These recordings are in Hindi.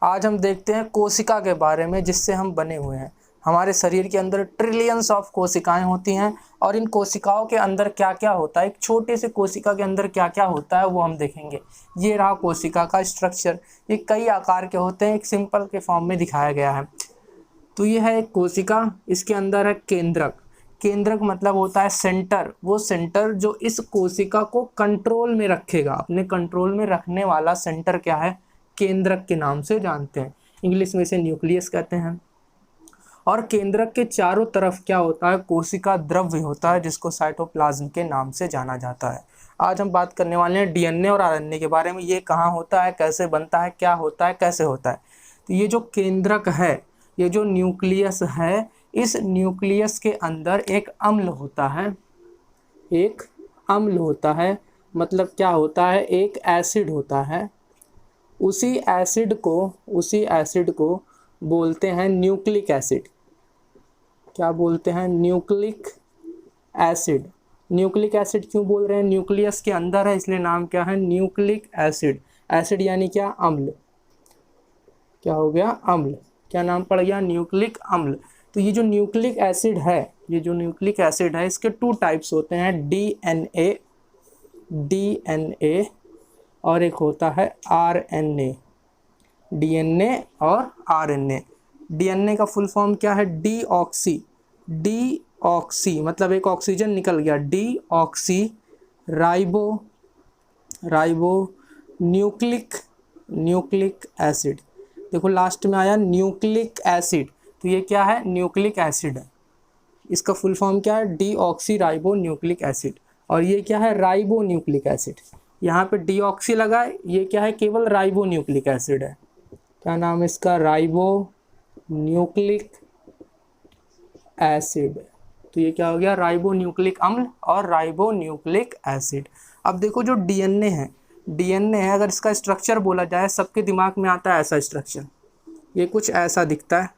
आज हम देखते हैं कोशिका के बारे में, जिससे हम बने हुए हैं। हमारे शरीर के अंदर ट्रिलियंस ऑफ कोशिकाएं होती हैं और इन कोशिकाओं के अंदर क्या क्या होता है, एक छोटे से कोशिका के अंदर क्या क्या होता है वो हम देखेंगे। ये रहा कोशिका का स्ट्रक्चर। ये कई आकार के होते हैं, एक सिंपल के फॉर्म में दिखाया गया है। तो ये है एक कोशिका, इसके अंदर है केंद्रक। केंद्रक मतलब होता है सेंटर, वो सेंटर जो इस कोशिका को कंट्रोल में रखेगा। अपने कंट्रोल में रखने वाला सेंटर क्या है, केंद्रक के नाम से जानते हैं। इंग्लिश में इसे न्यूक्लियस कहते हैं। और केंद्रक के चारों तरफ क्या होता है, कोशिका द्रव्य होता है, जिसको साइटोप्लाज्म के नाम से जाना जाता है। आज हम बात करने वाले हैं डीएनए और आरएनए के बारे में। ये कहाँ होता है, कैसे बनता है, क्या होता है, कैसे होता है। तो ये जो केंद्रक है, ये जो न्यूक्लियस है, इस न्यूक्लियस के अंदर एक अम्ल होता है। एक अम्ल होता है मतलब क्या होता है, एक एसिड होता है। उसी एसिड को बोलते हैं न्यूक्लिक एसिड। क्या बोलते हैं, न्यूक्लिक एसिड। न्यूक्लिक एसिड क्यों बोल रहे हैं, न्यूक्लियस के अंदर है इसलिए नाम क्या है, न्यूक्लिक एसिड। एसिड यानी क्या, अम्ल। क्या हो गया, अम्ल। क्या नाम पड़ गया, न्यूक्लिक अम्ल। तो ये जो न्यूक्लिक एसिड है, इसके 2 टाइप्स होते हैं, डीएनए और एक होता है आरएनए। डीएनए और आरएनए। डीएनए का फुल फॉर्म क्या है, डीऑक्सी मतलब एक ऑक्सीजन निकल गया, डीऑक्सी राइबो न्यूक्लिक एसिड। देखो लास्ट में आया न्यूक्लिक एसिड, तो ये क्या है, न्यूक्लिक एसिड है। इसका फुल फॉर्म क्या है, डीऑक्सी राइबो न्यूक्लिक एसिड। और ये क्या है, राइबो न्यूक्लिक एसिड। यहाँ पे डीऑक्सी लगा है, ये क्या है, केवल राइबो न्यूक्लिक एसिड है। क्या नाम है इसका, राइबो न्यूक्लिक एसिड। तो ये क्या हो गया, राइबो न्यूक्लिक अम्ल और राइबो न्यूक्लिक एसिड। अब देखो जो डीएनए है, अगर इसका स्ट्रक्चर बोला जाए, सबके दिमाग में आता है ऐसा स्ट्रक्चर, ये कुछ ऐसा दिखता है।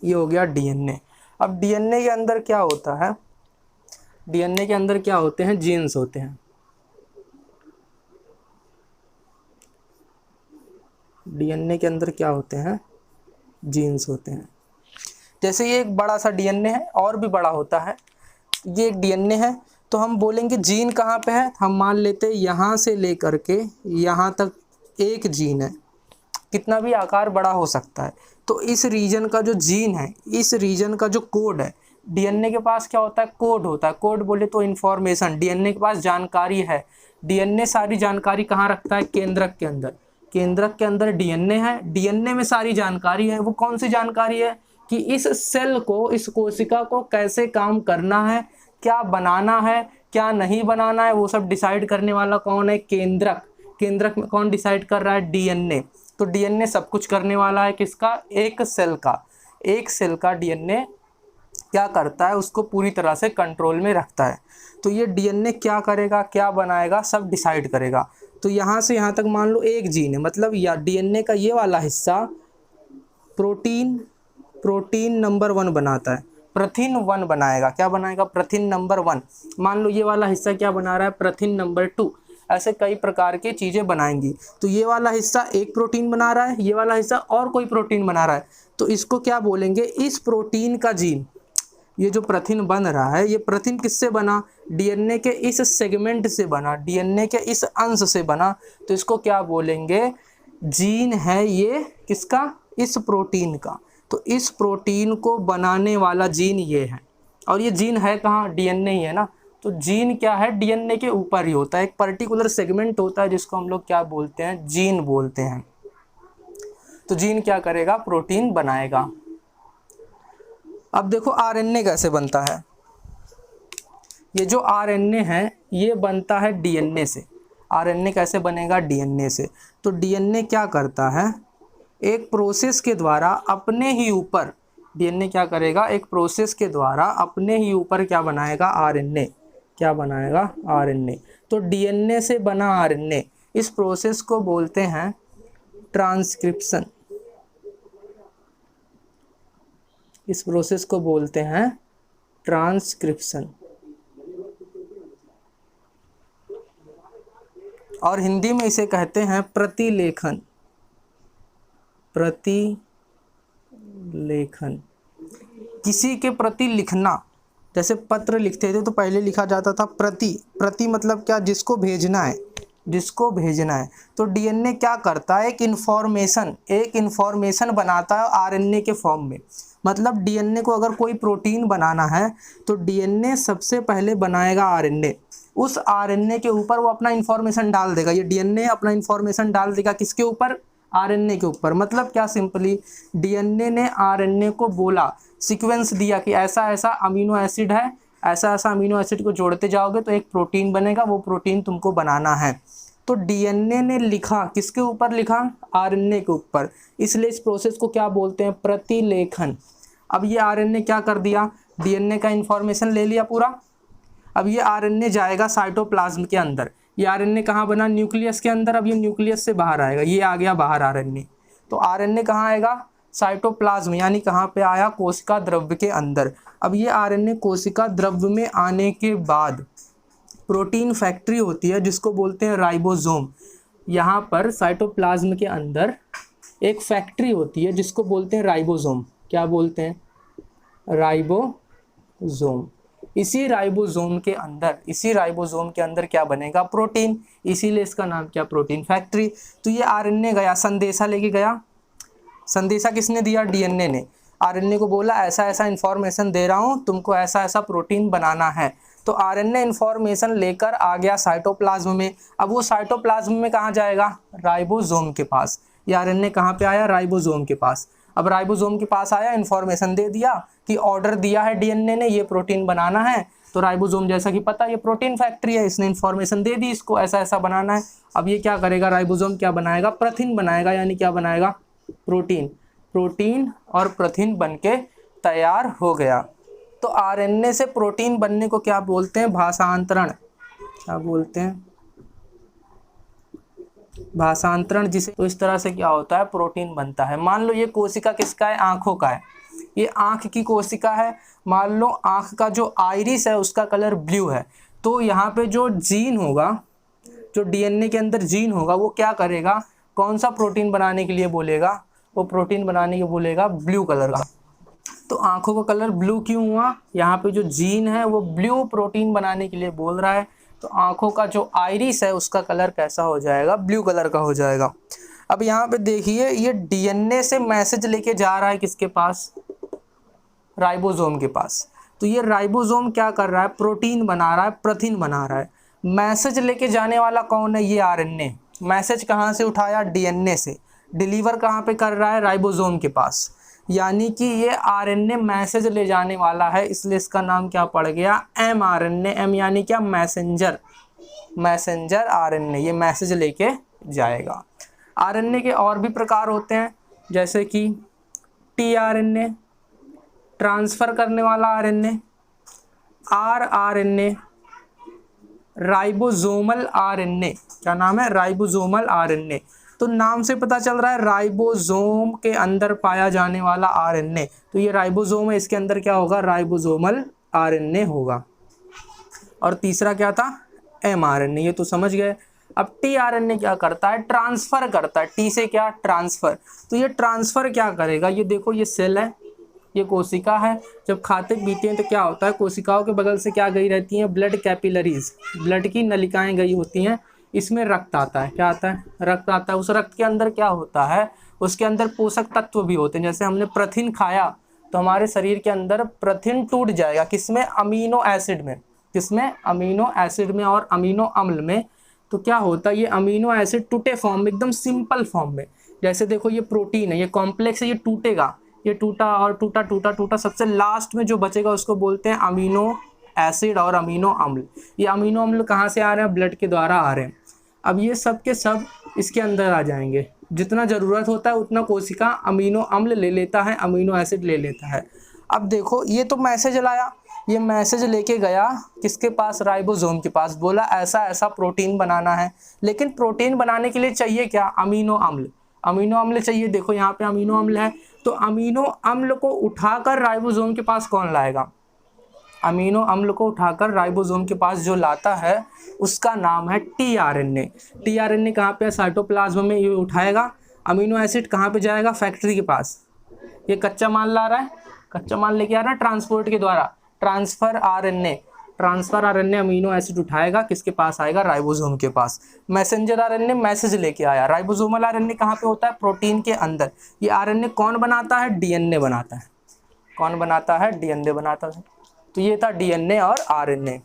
ये हो गया डीएनए। अब डीएनए के अंदर क्या होता है, डीएनए के अंदर क्या होते हैं, जीन्स होते हैं। डीएनए के अंदर क्या होते हैं, जीन्स होते हैं। जैसे ये एक बड़ा सा डीएनए है, और भी बड़ा होता है। ये एक डीएनए है, तो हम बोलेंगे जीन कहाँ पे है, हम मान लेते हैं यहाँ से लेकर के यहाँ तक एक जीन है। कितना भी आकार बड़ा हो सकता है। तो इस रीजन का जो जीन है, इस रीजन का जो कोड है, डीएनए के पास क्या होता है, कोड होता है। कोड बोले तो इंफॉर्मेशन, डीएनए के पास जानकारी है। डीएनए सारी जानकारी कहाँ रखता है, केंद्रक के अंदर। केंद्रक के अंदर डीएनए है, डीएनए में सारी जानकारी है। वो कौन सी जानकारी है कि इस सेल को, इस कोशिका को कैसे काम करना है, क्या बनाना है, क्या नहीं बनाना है, वो सब डिसाइड करने वाला कौन है, केंद्रक। केंद्रक में कौन डिसाइड कर रहा है, डीएनए। तो डीएनए सब कुछ करने वाला है, किसका, एक सेल का डीएनए क्या करता है, उसको पूरी तरह से कंट्रोल में रखता है। तो ये डीएनए क्या करेगा, क्या बनाएगा, सब डिसाइड करेगा। तो यहाँ से यहाँ तक मान लो एक जीन है, मतलब या डीएनए का ये वाला हिस्सा प्रोटीन नंबर 1 बनाता है, प्रथिन 1 बनाएगा। क्या बनाएगा, प्रथिन नंबर 1। मान लो ये वाला हिस्सा क्या बना रहा है, प्रथिन नंबर 2। ऐसे कई प्रकार की चीज़ें बनाएंगी। तो ये वाला हिस्सा एक प्रोटीन बना रहा है, ये वाला हिस्सा और कोई प्रोटीन बना रहा है। तो इसको क्या बोलेंगे, इस प्रोटीन का जीन। ये जो प्रथिन बन रहा है, ये प्रथिन किससे बना, डीएनए के इस सेगमेंट से बना, डीएनए के इस अंश से बना। तो इसको क्या बोलेंगे, जीन है ये किसका, इस प्रोटीन का। तो इस प्रोटीन को बनाने वाला जीन ये है। और ये जीन है कहाँ, डीएनए ही है ना। तो जीन क्या है, डीएनए के ऊपर ही होता है। एक पर्टिकुलर सेगमेंट होता है जिसको हम लोग क्या बोलते हैं, जीन बोलते हैं। तो जीन क्या करेगा, प्रोटीन बनाएगा। अब देखो आरएनए कैसे बनता है। ये जो आरएनए है, ये बनता है डीएनए से। आरएनए कैसे बनेगा, डीएनए से। तो डीएनए क्या करता है, एक प्रोसेस के द्वारा अपने ही ऊपर, डीएनए क्या करेगा, एक प्रोसेस के द्वारा अपने ही ऊपर क्या बनाएगा, आरएनए। क्या बनाएगा, आरएनए। तो डीएनए से बना आरएनए, इस प्रोसेस को बोलते हैं ट्रांसक्रिप्शन। इस प्रोसेस को बोलते हैं ट्रांसक्रिप्शन। और हिंदी में इसे कहते हैं प्रतिलेखन। प्रतिलेखन, किसी के प्रति लिखना। जैसे पत्र लिखते थे तो पहले लिखा जाता था प्रति, प्रति मतलब क्या, जिसको भेजना है, जिसको भेजना है। तो डीएनए क्या करता है, एक इन्फॉर्मेशन बनाता है आरएनए के फॉर्म में। मतलब डीएनए को अगर कोई प्रोटीन बनाना है तो डीएनए सबसे पहले बनाएगा आरएनए, उस आरएनए के ऊपर वो अपना इन्फॉर्मेशन डाल देगा। ये डीएनए अपना इन्फॉर्मेशन डाल देगा किसके ऊपर, आरएनए के ऊपर। मतलब क्या, सिंपली डीएनए ने आरएनए को बोला, सीक्वेंस दिया कि ऐसा ऐसा अमीनो एसिड है, ऐसा ऐसा अमीनो एसिड को जोड़ते जाओगे तो एक प्रोटीन बनेगा, वो प्रोटीन तुमको बनाना है। तो डीएनए ने लिखा, किसके ऊपर लिखा, आरएनए के ऊपर। इसलिए इस प्रोसेस को क्या बोलते हैं, प्रतिलेखन। अब ये आरएनए क्या कर दिया, डीएनए का इन्फॉर्मेशन ले लिया पूरा। अब ये आरएनए जाएगा साइटोप्लाज्म के अंदर। ये आरएनए कहाँ बना, न्यूक्लियस के अंदर। अब ये न्यूक्लियस से बाहर आएगा, ये आ गया बाहर आरएनए। तो आरएनए कहाँ आएगा, साइटोप्लाज्म, यानी कहाँ पे आया, कोशिका द्रव्य के अंदर। अब ये आरएनए कोशिका द्रव्य में आने के बाद प्रोटीन फैक्ट्री होती है जिसको बोलते हैं राइबोसोम। यहाँ पर साइटोप्लाज्म के अंदर एक फैक्ट्री होती है जिसको बोलते हैं राइबोसोम। क्या बोलते हैं, राइबोसोम। इसी राइबोसोम के अंदर क्या बनेगा, प्रोटीन। इसीलिए इसका नाम क्या, प्रोटीन फैक्ट्री। तो ये आरएनए गया, संदेशा लेके गया। संदेशा किसने दिया, डीएनए ने। आरएनए को बोला ऐसा ऐसा इन्फॉर्मेशन दे रहा हूँ, तुमको ऐसा ऐसा प्रोटीन बनाना है। तो आरएनए इन्फॉर्मेशन लेकर आ गया साइटोप्लाज्म में। अब वो साइटोप्लाज्म में कहाँ जाएगा, राइबोसोम के पास। ये आरएनए कहाँ पे आया, राइबोसोम के पास। अब राइबोसोम के पास आया, इन्फॉर्मेशन दे दिया कि ऑर्डर दिया है डीएनए ने, ये प्रोटीन बनाना है। तो राइबोसोम जैसा कि पता, ये प्रोटीन फैक्ट्री है, इसने इन्फॉर्मेशन दे दी इसको ऐसा ऐसा बनाना है। अब ये क्या करेगा, राइबोसोम क्या बनाएगा, प्रथिन बनाएगा, यानी क्या बनाएगा, प्रोटीन। प्रोटीन और प्रथिन बनके तैयार हो गया। तो आरएनए से प्रोटीन बनने को क्या बोलते हैं, भाषांतरण। क्या बोलते हैं, भाषांतरण। जिसे, तो इस तरह से क्या होता है, प्रोटीन बनता है। मान लो ये कोशिका किसका है, आंखों का है। ये आंख की कोशिका है। मान लो आंख का जो आइरिस है उसका कलर ब्लू है। तो यहाँ पे जो जीन होगा, जो डीएनए के अंदर जीन होगा, वो क्या करेगा, कौन सा प्रोटीन बनाने के लिए बोलेगा, वो प्रोटीन बनाने के बोलेगा ब्लू कलर का। तो आंखों का कलर ब्लू क्यों हुआ, यहाँ पे जो जीन है वो ब्लू प्रोटीन बनाने के लिए बोल रहा है। तो आंखों का जो आइरिस है उसका कलर कैसा हो जाएगा, ब्लू कलर का हो जाएगा। अब यहाँ पे देखिए, ये डीएनए से मैसेज लेके जा रहा है किसके पास, राइबोसोम के पास। तो ये राइबोसोम क्या कर रहा है, प्रोटीन बना रहा है, प्रथिन बना रहा है। मैसेज लेके जाने वाला कौन है, ये आरएनए। मैसेज कहाँ से उठाया, डीएनए से। डिलीवर कहाँ पे कर रहा है, राइबोसोम के पास। यानी कि ये आरएनए मैसेज ले जाने वाला है, इसलिए इसका नाम क्या पड़ गया, एमआरएनए। एम यानी क्या, मैसेंजर। मैसेंजर आरएनए, ये मैसेज लेके जाएगा। आरएनए के और भी प्रकार होते हैं, जैसे कि टीआरएनए, ट्रांसफर करने वाला आरएनए, आरआरएनए, राइबोसोमल आरएनए। क्या नाम है, राइबोसोमल आरएनए। तो नाम से पता चल रहा है राइबोसोम के अंदर पाया जाने वाला आरएनए। तो ये राइबोसोम है, इसके अंदर क्या होगा, राइबोसोमल आरएनए होगा। और तीसरा क्या था, एमआरएनए, ये तो समझ गए। अब टीआरएनए क्या करता है, ट्रांसफर करता है। टी से क्या, ट्रांसफर। तो ये ट्रांसफर क्या करेगा, ये देखो, ये सेल है, ये कोशिका है। जब खाते पीते हैं तो क्या होता है, कोशिकाओं के बगल से क्या गई रहती हैं, ब्लड कैपिलरीज, ब्लड की नलिकाएं गई होती हैं। इसमें रक्त आता है, क्या आता है, रक्त आता है। उस रक्त के अंदर क्या होता है, उसके अंदर पोषक तत्व भी होते हैं। जैसे हमने प्रथिन खाया तो हमारे शरीर के अंदर प्रथिन टूट जाएगा, किसमें, अमीनो एसिड में। किसमें, अमीनो एसिड में और अमीनो अम्ल में। तो क्या होता है, ये अमीनो एसिड टूटे फॉर्म में, एकदम सिंपल फॉर्म में। जैसे देखो, ये प्रोटीन है, ये कॉम्प्लेक्स है, ये टूटेगा, ये टूटा और टूटा टूटा टूटा, सबसे लास्ट में जो बचेगा उसको बोलते हैं अमीनो एसिड और अमीनो अम्ल। ये अमीनो अम्ल कहाँ से आ रहे हैं, ब्लड के द्वारा आ रहे हैं। अब ये सब के सब इसके अंदर आ जाएंगे। जितना ज़रूरत होता है उतना कोशिका अमीनो अम्ल ले लेता है, अमीनो एसिड ले लेता है। अब देखो, ये तो मैसेज लाया, ये मैसेज लेके गया किसके पास, राइबोसोम के पास। बोला ऐसा ऐसा प्रोटीन बनाना है। लेकिन प्रोटीन बनाने के लिए चाहिए क्या, अमीनो अम्ल। अमीनो अम्ल चाहिए। देखो यहाँ पे अमीनो अम्ल है। तो अमीनो अम्ल को उठाकर राइबोसोम के पास कौन लाएगा, अमीनो अम्ल को उठाकर राइबोसोम के पास जो लाता है उसका नाम है टीआरएनए। टीआरएनए कहाँ पे है, साइटोप्लाज्म में। ये उठाएगा, अमीनो एसिड कहाँ पे जाएगा, फैक्ट्री के पास। ये कच्चा माल ला रहा है, कच्चा माल लेके आ रहा है ट्रांसपोर्ट के द्वारा, ट्रांसफर आरएनए अमीनो एसिड उठाएगा, किसके पास आएगा, राइबोसोम के पास। मैसेंजर आरएनए मैसेज लेके आया, राइबोसोमल आरएनए कहाँ पे होता है, प्रोटीन के अंदर। ये आरएनए कौन बनाता है, डीएनए बनाता है। कौन बनाता है, डीएनए बनाता है। तो ये था डीएनए और आरएनए।